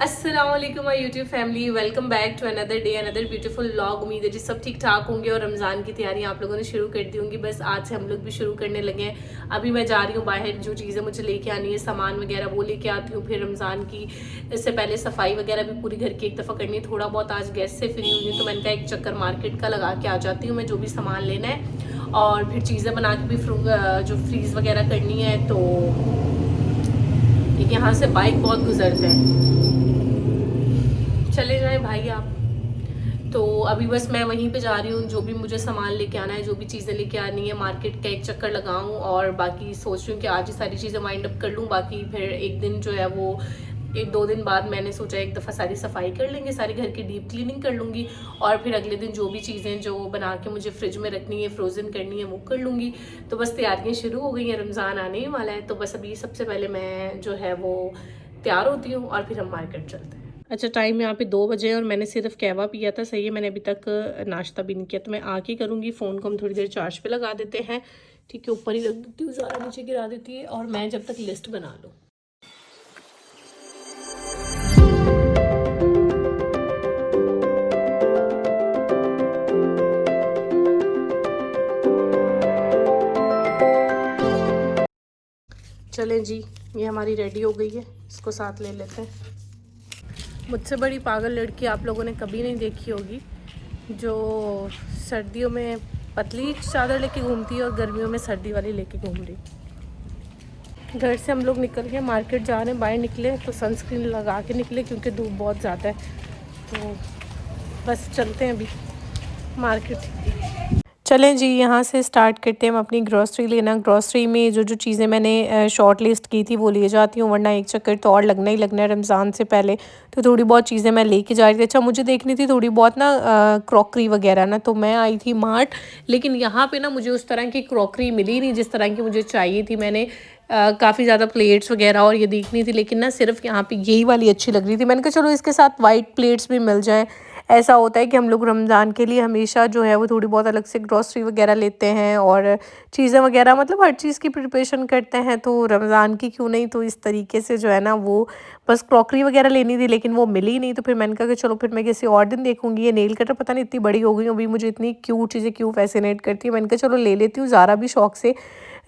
अस्सलामुअलैकुम my YouTube family, welcome back to another day another beautiful vlog. उम्मीद है जी सब ठीक ठाक होंगे और रमज़ान की तैयारियां आप लोगों ने शुरू कर दी होंगी। बस आज से हम लोग भी शुरू करने लगे हैं। अभी मैं जा रही हूँ बाहर, जो चीज़ें मुझे लेके आनी है, सामान वगैरह वो लेके आती हूँ। फिर रमज़ान की इससे पहले सफाई वगैरह भी पूरी घर की एक दफ़ा करनी है। थोड़ा बहुत आज गैस से फ्री हुई हूँ तो मैंने कहा एक चक्कर मार्केट का लगा के आ जाती हूँ मैं, जो भी सामान लेना है। और फिर चीज़ें बना के भी जो फ्रीज़ वगैरह करनी है। तो एक यहाँ से बाइक बहुत गुजरते हैं, चले जाएं भाई आप। तो अभी बस मैं वहीं पे जा रही हूँ, जो भी मुझे सामान लेके आना है, जो भी चीज़ें लेके आनी है, मार्केट का एक चक्कर लगाऊं। और बाकी सोच रही हूँ कि आज ही सारी चीज़ें वाइंड अप कर लूँ। बाकी फिर एक दिन जो है वो एक दो दिन बाद मैंने सोचा एक दफ़ा सारी सफाई कर लेंगे, सारी घर की डीप क्लीनिंग कर लूँगी। और फिर अगले दिन जो भी चीज़ें जो बना के मुझे फ्रिज में रखनी है, फ्रोज़न करनी है, वो कर लूँगी। तो बस तैयारियाँ शुरू हो गई हैं, रमज़ान आने ही वाला है। तो बस अभी सबसे पहले मैं जो है वो तैयार होती हूँ और फिर हम मार्केट चलते हैं। अच्छा, टाइम यहाँ पे 2 बजे और मैंने सिर्फ कहवा पिया था। सही है, मैंने अभी तक नाश्ता भी नहीं किया। तो मैं आके करूँगी। फ़ोन को हम थोड़ी देर चार्ज पे लगा देते हैं। ठीक है, ऊपर ही रख देती हूँ, ज़्यादा नीचे गिरा देती है। और मैं जब तक लिस्ट बना लूँ। चलें जी, ये हमारी रेडी हो गई है, इसको साथ ले लेते हैं। मुझसे बड़ी पागल लड़की आप लोगों ने कभी नहीं देखी होगी, जो सर्दियों में पतली चादर लेके घूमती है और गर्मियों में सर्दी वाली लेके घूम रही। घर से हम लोग निकल के मार्केट जा रहे हैं। बाहर निकले तो सनस्क्रीन लगा के निकले क्योंकि धूप बहुत ज़्यादा है। तो बस चलते हैं अभी मार्केट। चलें जी, यहाँ से स्टार्ट करते हैं हम अपनी ग्रॉसरी लेना। ग्रॉसरी में जो जो चीज़ें मैंने शॉर्ट लिस्ट की थी वो ले जाती हूँ, वरना एक चक्कर तो और लगना ही लगना है रमज़ान से पहले। तो थोड़ी बहुत चीज़ें मैं लेके जा रही थी। अच्छा, मुझे देखनी थी थोड़ी बहुत ना क्रॉकरी वगैरह ना, तो मैं आई थी मार्ट। लेकिन यहाँ पे ना मुझे उस तरह की क्रॉकरी मिली नहीं जिस तरह की मुझे चाहिए थी। मैंने काफ़ी ज़्यादा प्लेट्स वगैरह और ये देखनी थी, लेकिन ना सिर्फ यहाँ पे यही वाली अच्छी लग रही थी। मैंने कहा चलो इसके साथ वाइट प्लेट्स भी मिल जाएँ। ऐसा होता है कि हम लोग रमज़ान के लिए हमेशा जो है वो थोड़ी बहुत अलग से ग्रॉसरी वगैरह लेते हैं और चीज़ें वगैरह, मतलब हर चीज़ की प्रिपरेशन करते हैं। तो रमज़ान की क्यों नहीं, तो इस तरीके से जो है ना वो बस क्रॉकरी वगैरह लेनी थी, लेकिन वो मिली नहीं। तो फिर मैंने कहा कि चलो फिर मैं किसी और दिन देखूंगी। ये नेल कटर पता नहीं इतनी बड़ी हो गई अभी, मुझे इतनी क्यूट चीज़ें क्यों फैसिनेट करती है। मैंने कहा चलो ले लेती हूँ। ज़ारा भी शौक से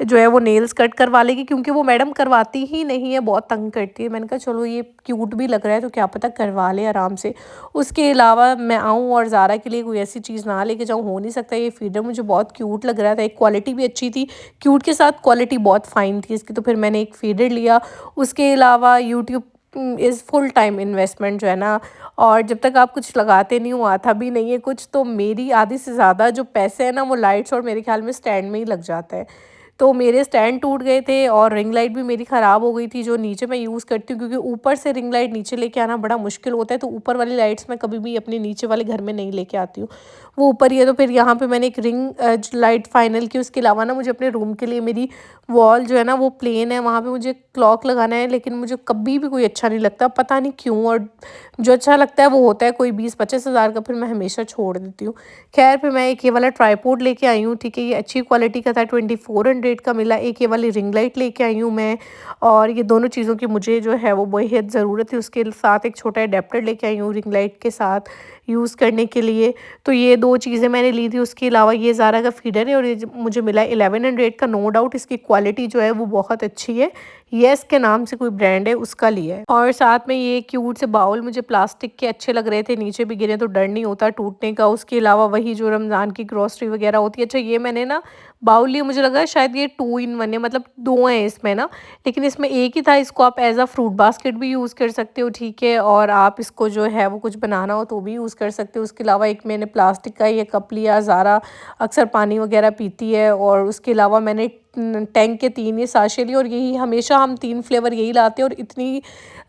जो है वो नेल्स कट करवा लेगी, क्योंकि वो मैडम करवाती ही नहीं है, बहुत तंग करती है। मैंने कहा चलो ये क्यूट भी लग रहा है तो क्या पता करवा ले आराम से। उसके अलावा मैं आऊँ और ज़ारा के लिए कोई ऐसी चीज़ ना लेके जाऊँ, हो नहीं सकता। ये फीडर मुझे बहुत क्यूट लग रहा था, एक क्वालिटी भी अच्छी थी, क्यूट के साथ क्वालिटी बहुत फ़ाइन थी इसकी। तो फिर मैंने एक फीडर लिया। उसके अलावा YouTube is full time investment जो है ना, और जब तक आप कुछ लगाते नहीं हो, आता भी नहीं है कुछ, तो मेरी आधी से ज़्यादा जो पैसे हैं ना वो लाइट्स और मेरे ख्याल में स्टैंड में ही लग जाता है। तो मेरे स्टैंड टूट गए थे और रिंग लाइट भी मेरी ख़राब हो गई थी, जो नीचे मैं यूज़ करती हूँ, क्योंकि ऊपर से रिंग लाइट नीचे लेके आना बड़ा मुश्किल होता है। तो ऊपर वाली लाइट्स मैं कभी भी अपने नीचे वाले घर में नहीं लेके आती हूँ, वो ऊपर ही है। तो फिर यहाँ पे मैंने एक रिंग लाइट फाइनल की। उसके अलावा ना मुझे अपने रूम के लिए, मेरी वॉल जो है ना वो प्लेन है, वहाँ पे मुझे क्लॉक लगाना है, लेकिन मुझे कभी भी कोई अच्छा नहीं लगता, पता नहीं क्यों। और जो अच्छा लगता है वो होता है कोई 20-25 हज़ार का, फिर मैं हमेशा छोड़ देती हूँ। खैर फिर मैं एक ये वाला ट्राईपोड लेके आई हूँ, ठीक है, ये अच्छी क्वालिटी का था, 2400 का मिला। एक ये वाली रिंग लाइट लेके आई हूँ मैं, और ये दोनों चीज़ों की मुझे जो है वो बेहद ज़रूरत है। उसके साथ एक छोटा एडेप्टर लेके आई हूँ रिंग लाइट के साथ यूज़ करने के लिए। तो ये 2 चीज़ें मैंने ली थी। उसके अलावा ये ज़ारा का फीडर है और ये मुझे मिला 1100 का। नो डाउट इसकी क्वालिटी जो है वो बहुत अच्छी है। येस के नाम से कोई ब्रांड है, उसका लिया है। और साथ में ये क्यूट से बाउल मुझे प्लास्टिक के अच्छे लग रहे थे, नीचे भी गिरे तो डर नहीं होता टूटने का। उसके अलावा वही जो रमज़ान की ग्रॉसरी वगैरह होती है। अच्छा, ये मैंने ना बाउल लिए, मुझे लगा शायद ये 2 इन 1 है, मतलब 2 हैं इसमें ना, लेकिन इसमें एक ही था। इसको आप एज अ फ्रूट बास्केट भी यूज़ कर सकते हो, ठीक है, और आप इसको जो है वो कुछ बनाना हो तो भी यूज़ कर सकते हो। उसके अलावा एक मैंने प्लास्टिक का ये कप लिया, ज़ारा अक्सर पानी वगैरह पीती है। और उसके अलावा मैंने टैंक के 3 ये साशे लिए, और यही हमेशा हम 3 फ्लेवर यही लाते हैं, और इतनी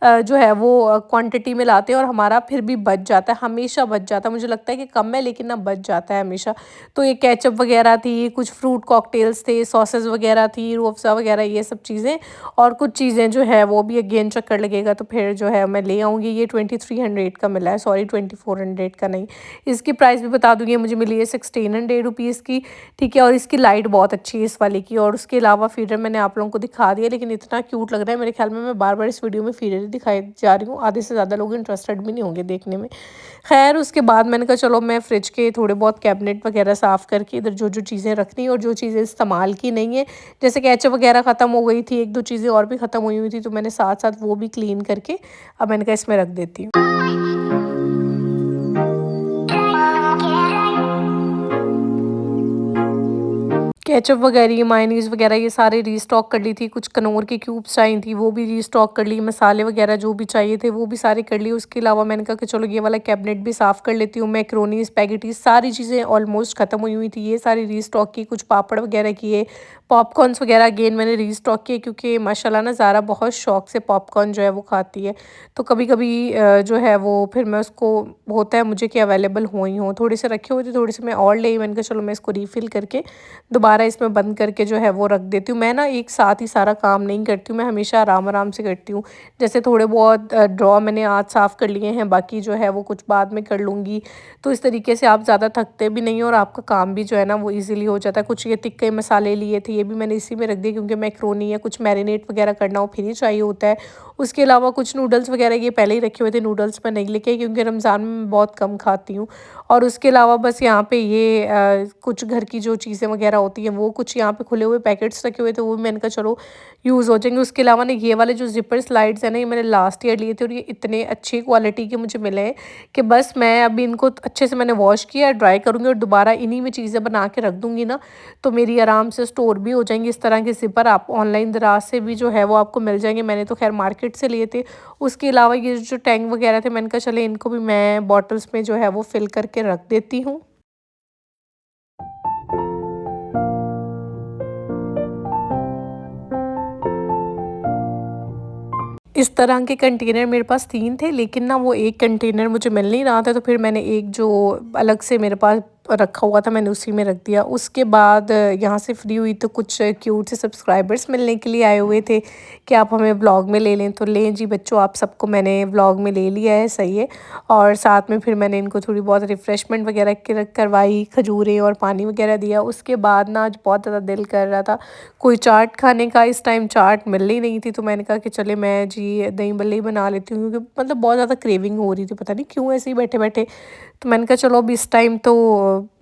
जो है वो क्वांटिटी में लाते हैं, और हमारा फिर भी बच जाता है, हमेशा बच जाता है। मुझे लगता है कि कम है लेकिन ना बच जाता है हमेशा। तो ये केचप वगैरह थी, कुछ फ्रूट कॉकटेल्स थे, सॉसेस वगैरह थी, रूह अफ़ज़ा वगैरह, ये सब चीज़ें। और कुछ चीज़ें जो है वो भी अगेन चक्कर लगेगा तो फिर जो है मैं ले आऊँगी। ये 2300 का मिला है, सॉरी 2400 का नहीं। इसकी प्राइस भी बता दूँगी, मुझे मिली है 1600 रुपीज़ की, ठीक है। और इसकी लाइट बहुत अच्छी है इस वाले की, और और उसके अलावा फीडर मैंने आप लोगों को दिखा दिया, लेकिन इतना क्यूट लग रहा है मेरे ख्याल में मैं बार-बार इस वीडियो में फीडर ही दिखाई जा रही हूँ, आधे से ज़्यादा लोग इंटरेस्टेड भी नहीं होंगे देखने में। ख़ैर उसके बाद मैंने कहा चलो मैं फ्रिज के थोड़े बहुत कैबिनेट वगैरह साफ़ करके इधर जो-जो चीज़ें रखनी और जो चीज़ें इस्तेमाल की नहीं है, जैसे केचप वगैरह ख़त्म हो गई थी, 1-2 चीज़ें और भी ख़त्म हुई हुई थी, तो मैंने साथ-साथ वो भी क्लीन करके अब मैंने कहा इसमें रख देती हूँ। केचप वगैरह, मायोनीज़ वगैरह ये सारे रीस्टॉक कर ली थी, कुछ कनौर की क्यूब्स चाहिए थी वो भी रीस्टॉक कर ली, मसाले वगैरह जो भी चाहिए थे वो भी सारे कर लिए। उसके अलावा मैंने कहा कि चलो ये वाला कैबिनेट भी साफ़ कर लेती हूँ। मैकरोनी, स्पैगेटी सारी चीज़ें ऑलमोस्ट ख़त्म हुई हुई थी, ये सारी रीस्टॉक की, कुछ पापड़ वगैरह किए, पॉपकॉर्न्स वगैरह अगेन मैंने रीस्टॉक किए क्योंकि माशाल्लाह ना ज़ारा बहुत शौक से पॉपकॉर्न जो है वो खाती है। तो कभी-कभी जो है वो फिर मैं उसको होता है मुझे कि अवेलेबल हो ही हों, थोड़े से रखे हुए थे, थोड़े से मैं और ले आई, मैंने कहा चलो मैं इसको रीफ़िल करके दोबारा इसमें बंद करके जो है वो रख देती हूँ। मैं ना एक साथ ही सारा काम नहीं करती हूँ, मैं हमेशा आराम-आराम से करती हूँ। जैसे थोड़े बहुत ड्रॉ मैंने आज साफ़ कर लिए हैं, बाकी जो है वो कुछ बाद में कर लूँगी। तो इस तरीके से आप ज़्यादा थकते भी नहीं हो और आपका काम भी जो है ना वो ईज़िली हो जाता है। कुछ ये तिक्के मसाले लिए थे, ये भी मैंने इसी में रख दिए क्योंकि मैकरोनी या कुछ मैरिनेट वगैरह करना हो फिर ही चाहिए होता है। उसके अलावा कुछ नूडल्स वगैरह ये पहले ही रखे हुए थे, नूडल्स मैं नहीं लेके आई क्योंकि रमज़ान में मैं बहुत कम खाती हूँ। और उसके अलावा बस यहाँ पे ये कुछ घर की जो चीज़ें वगैरह होती हैं वो कुछ यहाँ पे खुले हुए पैकेट्स रखे हुए थे, वो भी मैंने कहा चलो यूज़ हो जाएंगे। उसके अलावा ना ये वाले जो ज़िपर स्लाइड्स हैं ना, ये मैंने लास्ट ईयर लिए थे और ये इतने अच्छी क्वालिटी के मुझे मिले हैं कि बस मैं अभी इनको अच्छे से मैंने वॉश किया, ड्राई करूँगी और दोबारा इन्हीं में चीज़ें बना के रख दूँगी ना, तो मेरी आराम से स्टोर भी हो जाएंगी। इस तरह के ज़िपर आप ऑनलाइन दराज से भी जो है वो आपको मिल जाएंगे, मैंने तो खैर मार्केट से लिए थे। उसके अलावा ये जो टैंक वगैरह थे मैंने कहा चले इनको भी मैं बॉटल्स में जो है वो फिल करके रख देती हूँ। इस तरह के कंटेनर मेरे पास 3 थे, लेकिन ना वो 1 कंटेनर मुझे मिल नहीं रहा था, तो फिर मैंने एक जो अलग से मेरे पास रखा हुआ था मैंने उसी में रख दिया। उसके बाद यहाँ से फ्री हुई तो कुछ क्यूट से सब्सक्राइबर्स मिलने के लिए आए हुए थे कि आप हमें व्लॉग में ले लें, तो लें जी बच्चों, आप सबको मैंने व्लॉग में ले लिया है, सही है। और साथ में फिर मैंने इनको थोड़ी बहुत रिफ़्रेशमेंट वगैरह करवाई, खजूरें और पानी वगैरह दिया। उसके बाद ना आज बहुत ज़्यादा दिल कर रहा था कोई चाट खाने का, इस टाइम चाट मिल ही नहीं थी, तो मैंने कहा कि चले मैं जी दही बल्ले ही बना लेती हूँ क्योंकि मतलब बहुत ज़्यादा क्रेविंग हो रही थी, पता नहीं क्यों ऐसे ही बैठे-बैठे। तो मैंने कहा चलो अब इस टाइम तो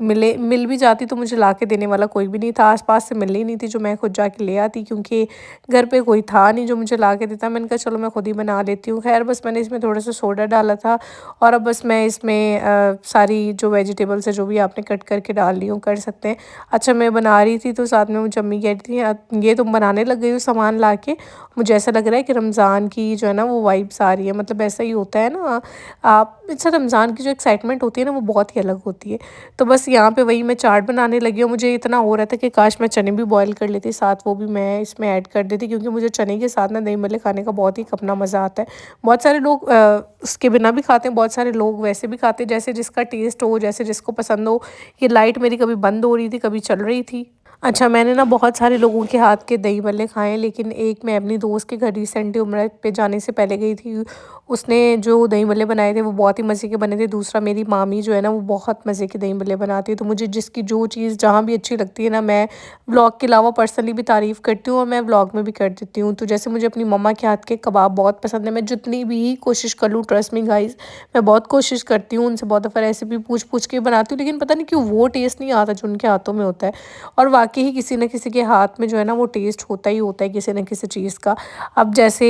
मिल भी जाती तो मुझे ला के देने वाला कोई भी नहीं था, आस-पास से मिल ही नहीं थी जो मैं खुद जाके ले आती क्योंकि घर पे कोई था नहीं जो मुझे ला के देता। मैंने कहा चलो मैं खुद ही बना लेती हूँ। ख़ैर बस मैंने इसमें थोड़ा-सा सोडा डाला था और अब बस मैं इसमें सारी जो वेजिटेबल्स है जो भी आपने कट करके डाल ली हो कर सकते हैं। अच्छा मैं बना रही थी तो साथ में मुझे अम्मी कह रही थी ये तुम बनाने लग गई हो सामान ला के? मुझे ऐसा लग रहा है कि रमज़ान की जो है ना वो वाइब्स आ रही है, मतलब ऐसा ही होता है ना, आप अच्छा रमज़ान की जो एक्साइटमेंट होती है ना वो बहुत ही अलग होती है। तो बस यहाँ पे वही मैं चाट बनाने लगी हूँ, मुझे इतना हो रहा था कि काश मैं चने भी बॉयल कर लेती, साथ वो भी मैं इसमें ऐड कर देती क्योंकि मुझे चने के साथ ना दही भल्ले खाने का बहुत ही अपना मज़ा आता है। बहुत सारे लोग उसके बिना भी खाते हैं, बहुत सारे लोग वैसे भी खाते हैं, जैसे जिसका टेस्ट हो, जैसे जिसको पसंद हो। ये लाइट मेरी कभी बंद हो रही थी, कभी चल रही थी। अच्छा मैंने ना बहुत सारे लोगों के हाथ के दही भल्ले खाए हैं, लेकिन एक मैं अपनी दोस्त के घर रिसेंटली उम्र पे जाने से पहले गई थी। उसने जो दही भल्ले बनाए थे वो बहुत ही मज़े के बने थे। दूसरा मेरी मामी जो है ना वो बहुत मज़े के दही भल्ले बनाती है, तो मुझे जिसकी जो चीज़ जहाँ भी अच्छी लगती है ना, मैं व्लॉग के अलावा पर्सनली भी तारीफ़ करती हूँ और मैं व्लॉग में भी कर देती हूँ। तो जैसे मुझे अपनी मम्मा के हाथ के कबाब बहुत पसंद है, मैं जितनी भी कोशिश कर लूँ, ट्रस्ट मी गाइज़, मैं बहुत कोशिश करती हूँ, उनसे बहुत दफ़ा रेसिपी पूछ-पूछ के बनाती हूँ, लेकिन पता नहीं क्यों वो टेस्ट नहीं आता जो उनके हाथों में होता है। और वाक़ई ही किसी न किसी के हाथ में जो है ना वो टेस्ट होता ही होता है किसी न किसी चीज़ का। अब जैसे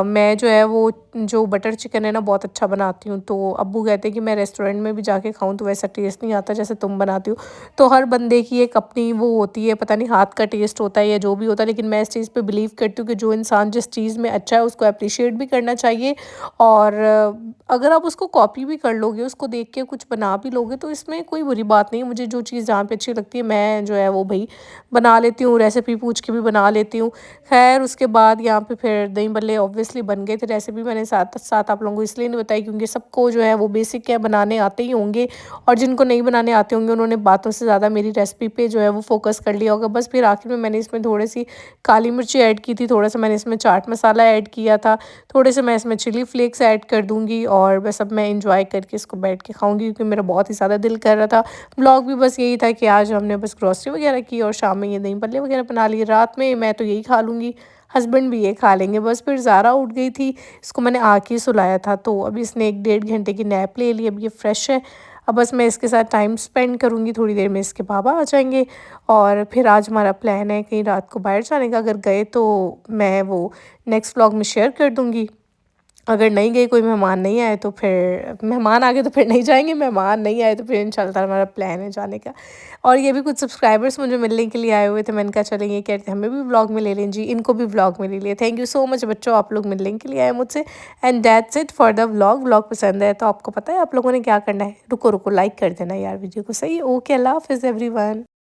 मैं जो है वो जो बटर चिकन है ना बहुत अच्छा बनाती हूँ, तो अब्बू कहते हैं कि मैं रेस्टोरेंट में भी जाके खाऊँ तो वैसा टेस्ट नहीं आता जैसे तुम बनाती हो। तो हर बंदे की एक अपनी वो होती है, पता नहीं हाथ का टेस्ट होता है या जो भी होता है, लेकिन मैं इस चीज़ पे बिलीव करती हूँ कि जो इंसान जिस चीज़ में अच्छा है उसको एप्रिशिएट भी करना चाहिए। और अगर आप उसको कॉपी भी कर लोगे, उसको देख के कुछ बना भी लोगे तो इसमें कोई बुरी बात नहीं है। मुझे जो चीज़ जहाँ पे अच्छी लगती है मैं जो है वो भई बना लेती हूँ, रेसिपी पूछ के भी बना लेती हूँ। ख़ैर उसके बाद यहाँ पे फिर दही भल्ले ऑब्वियसली बन गए थे, रेसिपी मैंने साथ साथ आप लोगों को इसलिए नहीं बताई क्योंकि सबको जो है वो बेसिक क्या बनाने आते ही होंगे, और जिनको नहीं बनाने आते होंगे उन्होंने बातों से ज़्यादा मेरी रेसिपी पे जो है वो फ़ोकस कर लिया होगा। बस फिर आखिर में मैंने इसमें थोड़ी सी काली मिर्ची ऐड की थी, थोड़ा सा मैंने इसमें चाट मसाला ऐड किया था, थोड़े से मैं इसमें चिली फ्लेक्स ऐड कर दूँगी, और बस अब मैं इंजॉय करके इसको बैठ के खाऊँगी क्योंकि मेरा बहुत ही ज़्यादा दिल कर रहा था। व्लॉग भी बस यही था कि आज हमने बस ग्रॉसरी वगैरह की और शाम में ये दही भल्ले वगैरह बना लिए। रात में मैं तो यही खा लूँगी, हस्बैंड भी ये खा लेंगे। बस फिर ज़ारा उठ गई थी, इसको मैंने आके ही सुलाया था, तो अभी इसने 1 डेढ़ घंटे की नैप ले ली, अब ये फ्रेश है। अब बस मैं इसके साथ टाइम स्पेंड करूँगी, थोड़ी देर में इसके पापा आ जाएँगे और फिर आज हमारा प्लान है कहीं रात को बाहर जाने का। अगर गए तो मैं वो नेक्स्ट व्लॉग में शेयर कर दूँगी। अगर नहीं गए, कोई मेहमान नहीं आए तो फिर मेहमान आ गए तो फिर नहीं जाएँगे, मेहमान नहीं आए तो फिर इंशाल्लाह हमारा प्लान है जाने का। और ये भी कुछ सब्सक्राइबर्स मुझे मिलने के लिए आए हुए थे, मैंने कहा चलें ये कहते हैं हमें भी व्लॉग में ले लें जी, इनको भी व्लॉग में ले लिया। थैंक यू सो मच बच्चों, आप लोग मिलने के लिए आए मुझसे। And that's it for the vlog. Vlog पसंद है तो आपको पता है आप लोगों ने क्या करना है, रुको रुको लाइक कर देना यार वीडियो को, सही। ओके, अल्लाह हाफ़िज़ एवरीवन।